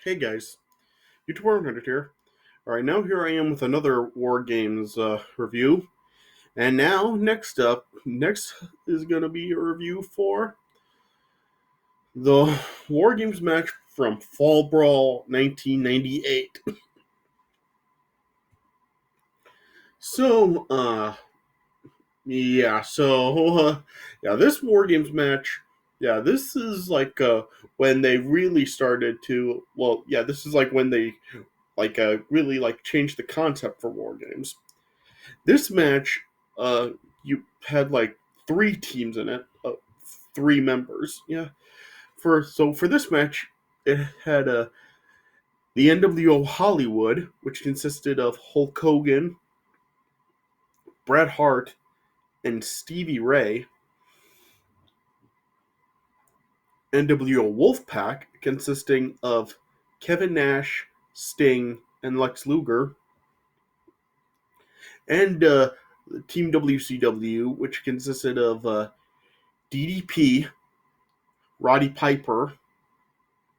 Hey guys, YouTuber Reddit here. Alright, now here I am with another WarGames review. And now, next is going to be a review for the WarGames match from Fall Brawl 1998. So, this WarGames match, this is when they really started to, this is like when they really changed the concept for WarGames. This match, you had like three teams in it, three members. Yeah. For this match, it had the NWO Hollywood, which consisted of Hulk Hogan, Bret Hart, and Stevie Ray. NWO Wolfpac, consisting of Kevin Nash, Sting, and Lex Luger. And Team WCW, which consisted of DDP, Roddy Piper,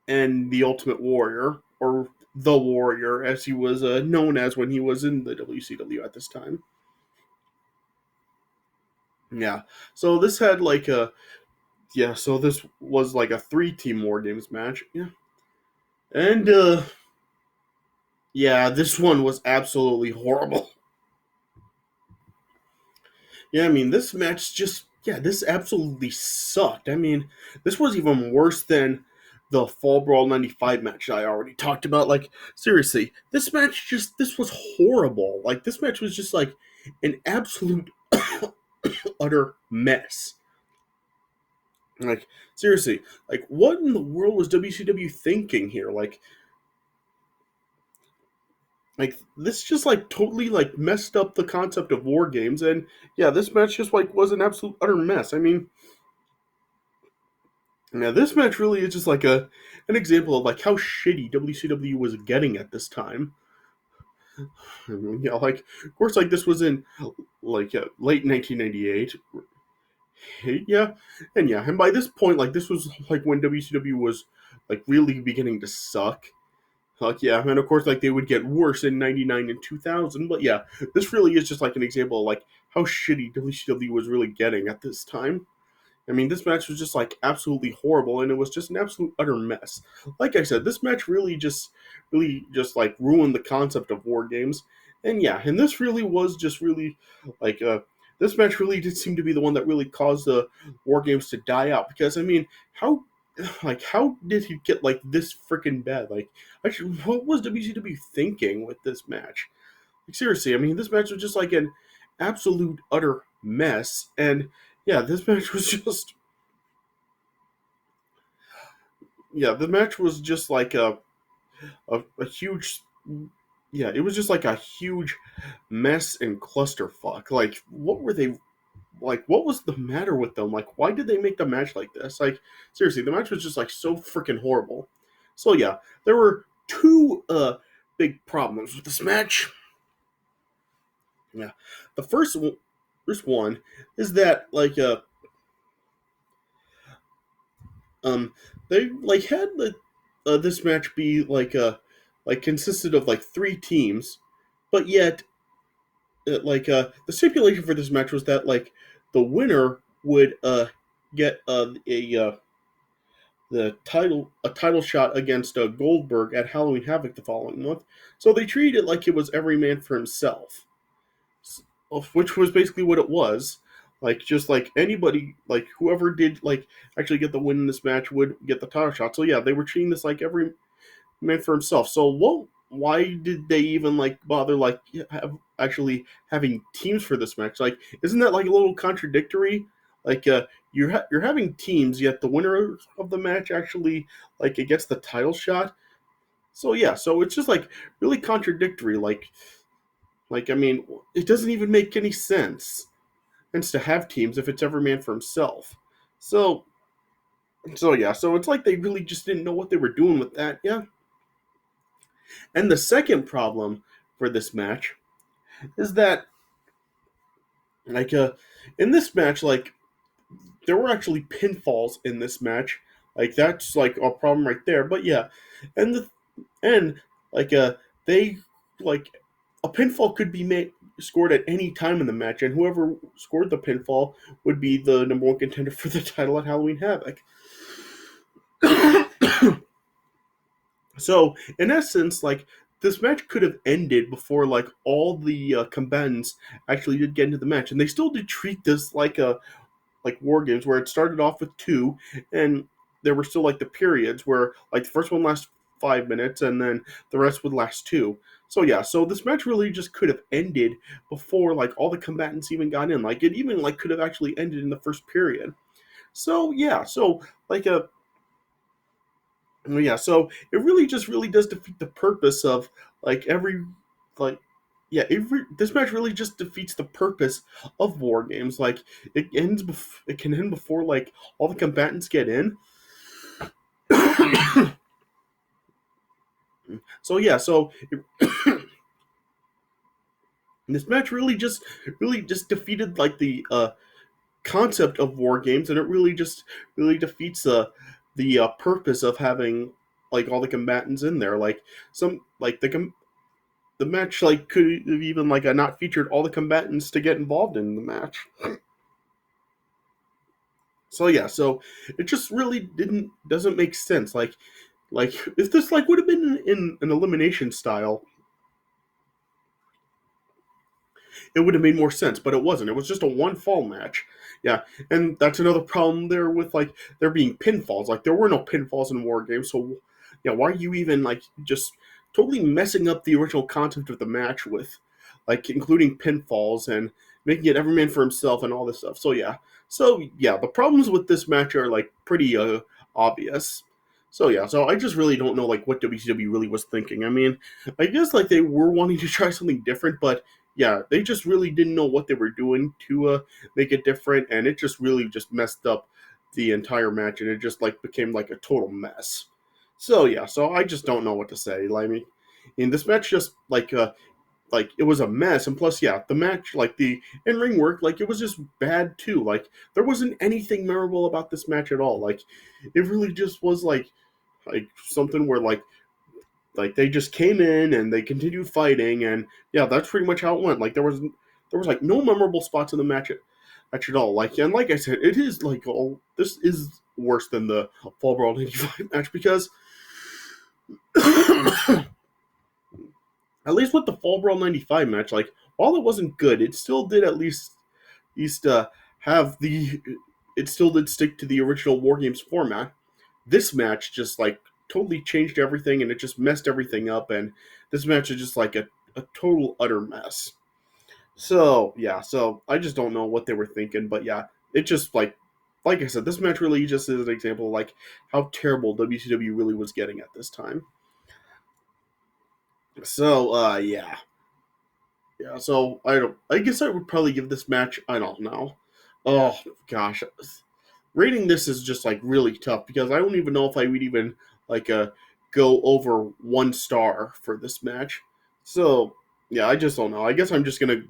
and the Ultimate Warrior, or the Warrior, as he was known as when he was in the WCW at this time. Yeah, so this had so this was like a three-team War Games match. Yeah, and this one was absolutely horrible. Yeah, I mean, this match this absolutely sucked. I mean, this was even worse than the Fall Brawl 95 match I already talked about. Like, seriously, this was horrible. Like, this match was just like an absolute utter mess. Like, seriously, like, what in the world was WCW thinking here? Like this just totally messed up the concept of war games, and yeah, this match just was an absolute utter mess. I mean, yeah, this match really is just an example of how shitty WCW was getting at this time. I mean, yeah, of course, this was in late 1998. Yeah, and by this point, this was when WCW was really beginning to suck. Yeah, and of course, they would get worse in '99 and 2000. But yeah, this really is just an example of how shitty WCW was really getting at this time. I mean, this match was just absolutely horrible, and it was just an absolute utter mess. Like I said, this match really just ruined the concept of war games. And yeah, and this really was just really like this match really did seem to be the one that really caused the war games to die out. Because I mean, how did he get this freaking bad? Actually, what was WCW thinking with this match? Seriously, I mean, this match was just an absolute utter mess. And yeah, this match was just the match was just a huge it was just a huge mess and clusterfuck. What were they what was the matter with them? Why did they make the match like this? Seriously, the match was just so freaking horrible. So yeah, there were two big problems with this match. Yeah. The first one is that they had this match be consisted of three teams, but yet the stipulation for this match was that the winner would get a title shot against Goldberg at Halloween Havoc the following month. So they treated it like it was every man for himself, which was basically what it was. Just anybody, whoever did actually get the win in this match would get the title shot. So yeah, they were treating this like every man for himself. So why did they even bother actually having teams for this match? Isn't that a little contradictory? You're having teams, yet the winner of the match actually it gets the title shot. So yeah, so it's just really contradictory. I mean, it doesn't even make any sense. Hence to have teams if it's every man for himself. So yeah, so it's they really just didn't know what they were doing with that. Yeah. And the second problem for this match is that in this match there were actually pinfalls in this match. That's a problem right there. But yeah, and and like they like a pinfall could be made scored at any time in the match, and whoever scored the pinfall would be the number one contender for the title at Halloween Havoc. So in essence, like this match could have ended before like all the combatants actually did get into the match, and they still did treat this like WarGames, where it started off with two, and there were still like the periods where like the first one lasts 5 minutes, and then the rest would last two. So yeah, so this match really just could have ended before like all the combatants even got in. Like it even like could have actually ended in the first period. So yeah, so like a yeah, so it really just really does defeat the purpose of like every like yeah, this match really just defeats the purpose of war games. Like it can end before like all the combatants get in. So yeah, so this match really just defeated like the concept of war games, and it really just really defeats the purpose of having like all the combatants in there. Like some like the match like could have even like not featured all the combatants to get involved in the match. So yeah, so it just really doesn't make sense. Like if this like would have been in an elimination style, it would have made more sense, but it wasn't. It was just a one fall match. Yeah, and that's another problem there with like there being pinfalls. Like there were no pinfalls in War Games, so yeah, why are you even like just totally messing up the original concept of the match with like including pinfalls and making it every man for himself and all this stuff. So yeah, the problems with this match are like pretty obvious. So yeah, so I just really don't know like what WCW really was thinking. I mean, I guess like they were wanting to try something different, but yeah, they just really didn't know what they were doing to make it different, and it just really just messed up the entire match, and it just like became like a total mess. So yeah, so I just don't know what to say. Like, I mean, in this match, just like it was a mess, and plus, yeah, the match like the in ring work, like it was just bad too. Like there wasn't anything memorable about this match at all. Like it really just was like something where like they just came in and they continued fighting, and yeah, that's pretty much how it went. Like there was like no memorable spots in the match at all. Like and like I said, it is like oh this is worse than the Fall Brawl '85 match because at least with the Fall Brawl '95 match, like while it wasn't good, it still did at least have the it still did stick to the original War Games format. This match just like totally changed everything, and it just messed everything up, and this match is just like a total utter mess. So yeah, so I just don't know what they were thinking, but yeah, it just like I said, this match really just is an example of like how terrible WCW really was getting at this time. So yeah. Yeah, so I guess I would probably give this match I don't know. Oh gosh. Rating this is just like really tough because I don't even know if I would even like go over 1 star for this match. So yeah, I just don't know. I guess I'm just gonna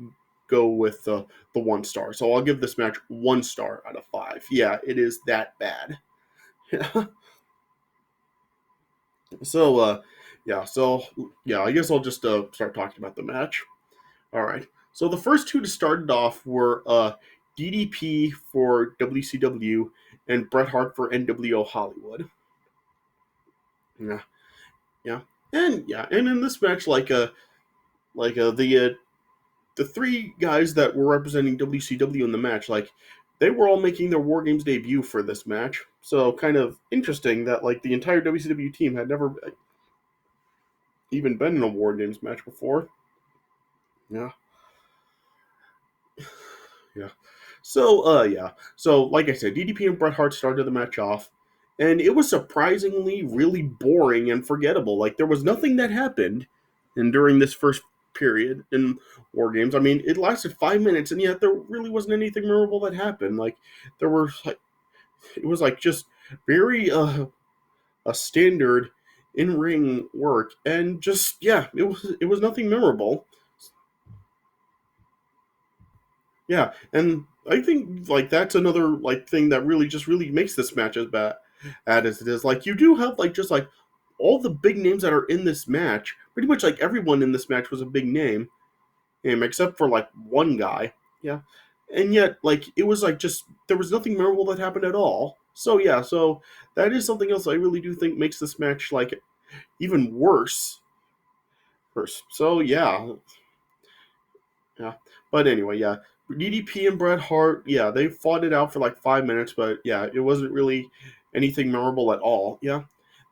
go with the 1 star. So I'll give this match 1 star out of 5. Yeah, it is that bad. so yeah, so yeah, I guess I'll just start talking about the match. All right. So the first two to start it off were DDP for WCW and Bret Hart for NWO Hollywood. Yeah, yeah, and in this match, the three guys that were representing WCW in the match, like they were all making their War Games debut for this match. So kind of interesting that like the entire WCW team had never even been in a War Games match before. Yeah, yeah. So like I said, DDP and Bret Hart started the match off, and it was surprisingly really boring and forgettable. Like there was nothing that happened, and during this first period in War Games, I mean, it lasted 5 minutes, and yet there really wasn't anything memorable that happened. Like there were like it was like just very a standard in ring work, and just yeah, it was nothing memorable. Yeah, and I think like that's another like thing that really just really makes this match as bad as it is. Like you do have like just like all the big names that are in this match, pretty much like everyone in this match was a big name, except for like one guy. Yeah. And yet, like, it was like just, there was nothing memorable that happened at all. So, yeah, so that is something else I really do think makes this match, like, even worse. So, yeah. Yeah. But anyway, yeah. DDP and Bret Hart, yeah, they fought it out for like 5 minutes, but yeah, it wasn't really anything memorable at all. Yeah.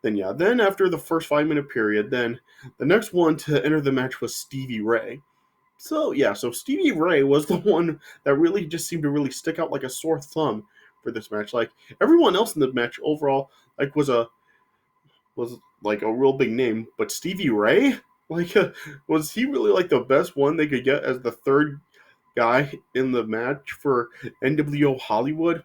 Then after the first 5 minute period, then the next one to enter the match was Stevie Ray. So yeah, so Stevie Ray was the one that really just seemed to really stick out like a sore thumb for this match. Like everyone else in the match overall, like was like a real big name, but Stevie Ray, like, was he really like the best one they could get as the third guy in the match for NWO Hollywood?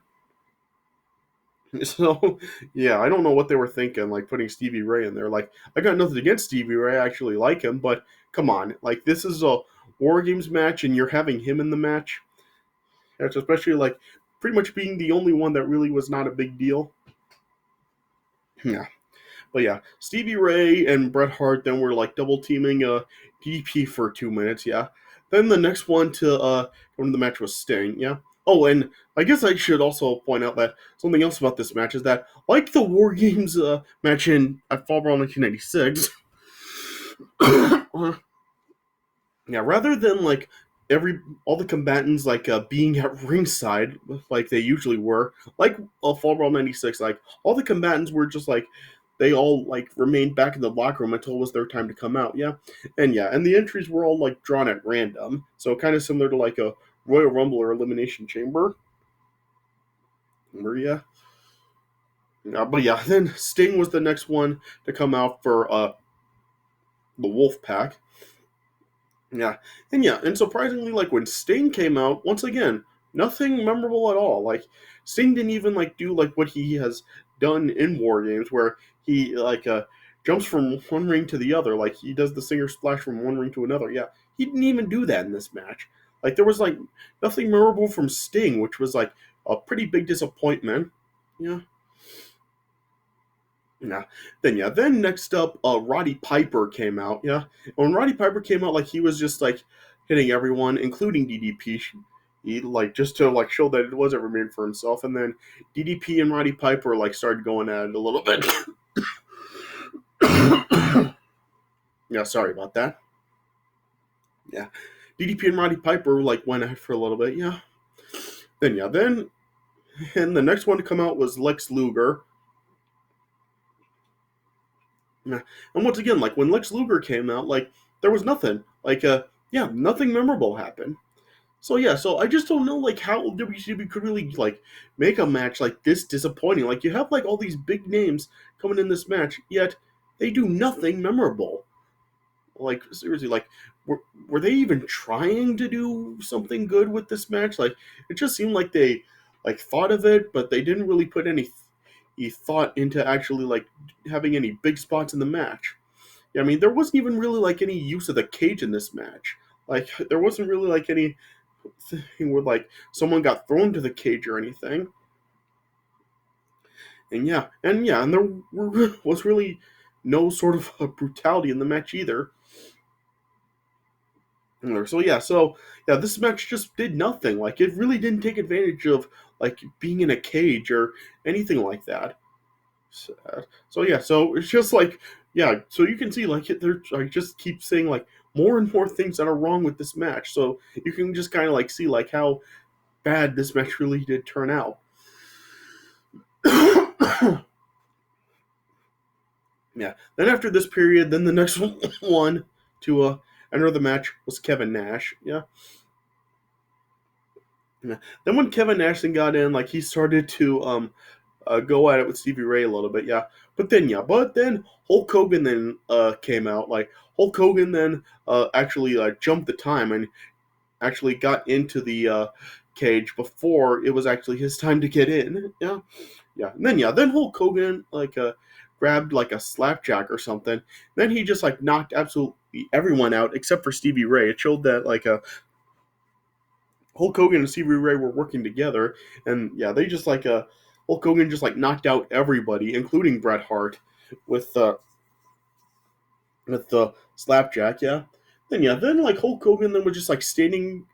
So yeah, I don't know what they were thinking, like putting Stevie Ray in there. Like I got nothing against Stevie Ray, I actually like him, but come on, like this is a War Games match, and you're having him in the match. That's especially like pretty much being the only one that really was not a big deal. Yeah. But yeah, Stevie Ray and Bret Hart then were like double teaming DDP for 2 minutes, yeah. Then the next one to come to the match was Sting, yeah. Oh, and I guess I should also point out that something else about this match is that, like the War Games match in at Fall Brawl 1996, yeah, rather than like every all the combatants like being at ringside like they usually were, like Fall Brawl 96, like all the combatants were just like they all like remained back in the locker room until it was their time to come out. Yeah, and the entries were all like drawn at random, so kind of similar to like a Royal Rumble or Elimination Chamber. Remember, yeah. But yeah, then Sting was the next one to come out for the Wolfpac. And surprisingly, like when Sting came out, once again, nothing memorable at all. Like Sting didn't even like do like what he has done in War Games, where he like jumps from one ring to the other, like he does the singer splash from one ring to another. Yeah, he didn't even do that in this match. Like there was like nothing memorable from Sting, which was like a pretty big disappointment. Yeah. Then next up, Roddy Piper came out. Yeah, and when Roddy Piper came out, like he was just like hitting everyone, including DDP. He like just to like show that it was ever made for himself, and then DDP and Roddy Piper like started going at it a little bit. Yeah, sorry about that. Yeah, DDP and Roddy Piper like went at it for a little bit. Then and the next one to come out was Lex Luger. Yeah. And once again, like when Lex Luger came out, like there was nothing. Like yeah, nothing memorable happened. So yeah, so I just don't know like how WCW could really like make a match like this disappointing. Like you have like all these big names coming in this match, yet they do nothing memorable. Like seriously, like were they even trying to do something good with this match? Like it just seemed like they like thought of it, but they didn't really put any thought into actually like having any big spots in the match. Yeah, I mean, there wasn't even really like any use of the cage in this match. Like there wasn't really like any thing where like someone got thrown to the cage or anything. And there was really no sort of brutality in the match either. So yeah, this match just did nothing. Like it really didn't take advantage of like being in a cage or anything like that. So it's just like yeah. So you can see like they're I just keep saying like more and more things that are wrong with this match. So you can just kind of like see like how bad this match really did turn out. Yeah. Then after this period, then the next one to enter the match was Kevin Nash. Yeah. Yeah. Then when Kevin Nash then got in, like he started to go at it with Stevie Ray a little bit. Yeah. But then Hulk Hogan then came out. Like Hulk Hogan then actually jumped the time and actually got into the cage before it was actually his time to get in. Then Hulk Hogan like grabbed like a slapjack or something. Then he just like knocked absolutely everyone out except for Stevie Ray. It showed that like Hulk Hogan and Stevie Ray were working together, and yeah, they just like Hulk Hogan just like knocked out everybody, including Bret Hart, with with the slapjack, yeah. Then like Hulk Hogan then was just like standing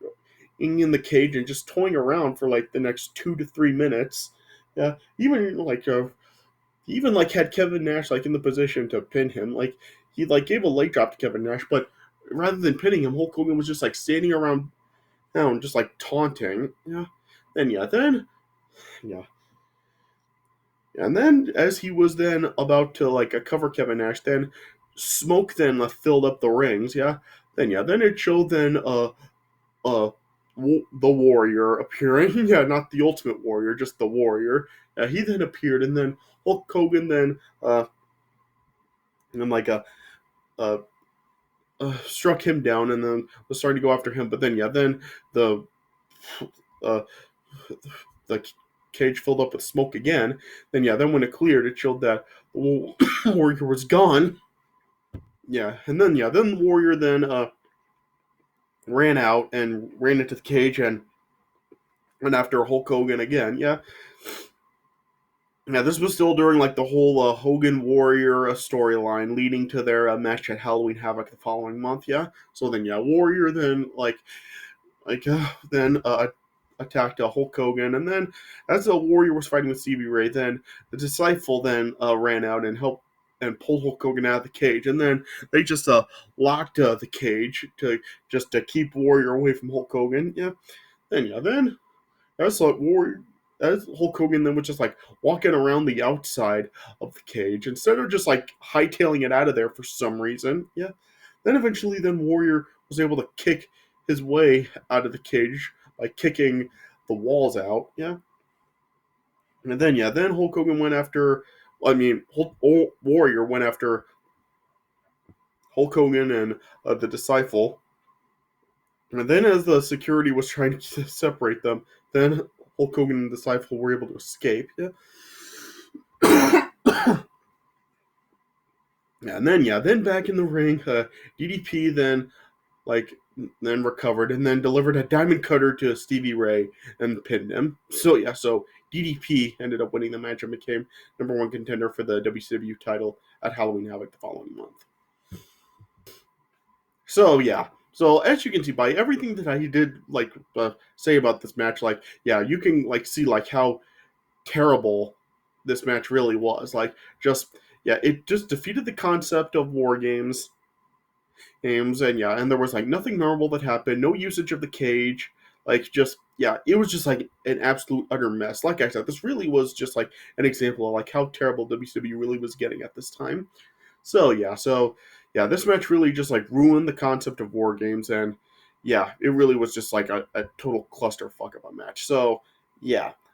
in the cage and just toying around for like the next 2 to 3 minutes. Yeah, he even like had Kevin Nash like in the position to pin him. Like he like gave a leg drop to Kevin Nash, but rather than pinning him, Hulk Hogan was just like standing around town, just like taunting. Then yeah, and then as he was then about to like cover Kevin Nash, then smoke then filled up the rings. Then it showed then uh the Warrior appearing. Yeah, not the Ultimate Warrior, just the Warrior. He then appeared, and then Hulk Hogan then and then uh, struck him down, and then was starting to go after him. But then the uh, the cage filled up with smoke again. Then when it cleared, it showed that the Warrior was gone. Then the Warrior then ran out and ran into the cage and went after Hulk Hogan again. This was still during like the whole Hogan Warrior storyline leading to their match at Halloween Havoc the following month. Warrior then then attacked Hulk Hogan, and then as the Warrior was fighting with Stevie Ray, then the Disciple then ran out and helped and pulled Hulk Hogan out of the cage, and then they just locked the cage to keep Warrior away from Hulk Hogan. Then as Warrior. As Hulk Hogan then was just like walking around the outside of the cage instead of just like hightailing it out of there for some reason. Then eventually, then Warrior was able to kick his way out of the cage by kicking the walls out. Then Hulk Hogan went after. Warrior went after Hulk Hogan and the Disciple. And then, as the security was trying to separate them, then Hulk Hogan and the Disciple were able to escape. Then back in the ring, DDP then recovered and then delivered a diamond cutter to Stevie Ray and pinned him. So DDP ended up winning the match and became #1 contender for the WCW title at Halloween Havoc the following month. So as you can see by everything that I did say about this match, you can see how terrible this match really was. It just defeated the concept of war games, and there was nothing memorable that happened. No usage of the cage. It was just an absolute utter mess. Like I said, this really was just an example of how terrible WCW really was getting at this time. This match really just ruined the concept of war games, and it really was just a total clusterfuck of a match. So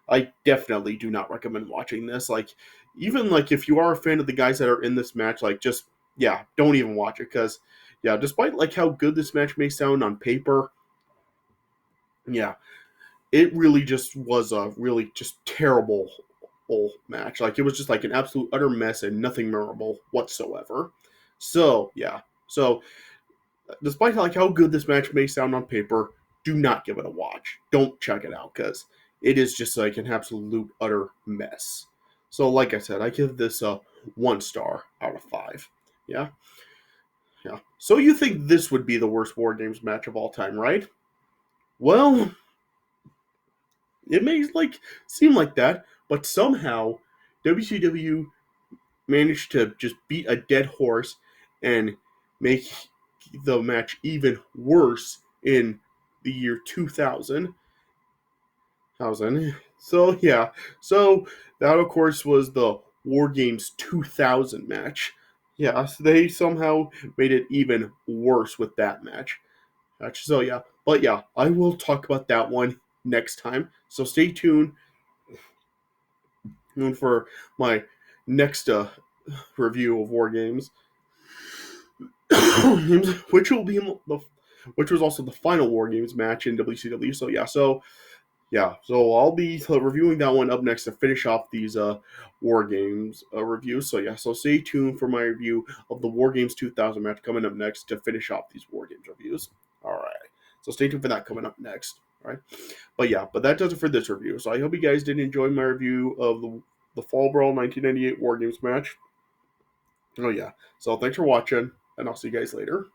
I definitely do not recommend watching this. Even if you are a fan of the guys that are in this match, don't even watch it, because despite how good this match may sound on paper, it really just was a really just terrible match. It was just an absolute utter mess and nothing memorable whatsoever. So despite how good this match may sound on paper, do not give it a watch. Don't check it out, because it is just an absolute utter mess. So like I said, I give this a 1 star out of 5. Yeah. So you think this would be the worst War Games match of all time, right? Well, it may seem like that, but somehow WCW managed to just beat a dead horse and make the match even worse in the year 2000. So that of course was the War Games 2000 match. So they somehow made it even worse with that match. But I will talk about that one next time. So stay tuned for my next review of War Games, which was also the final War Games match in WCW. So I'll be reviewing that one up next to finish off these War Games reviews. So stay tuned for my review of the War Games 2000 match coming up next to finish off these War Games reviews. All right. So stay tuned for that coming up next. All right. But that does it for this review. So I hope you guys did enjoy my review of the Fall Brawl 1998 War Games match. So thanks for watching. and I'll see you guys later.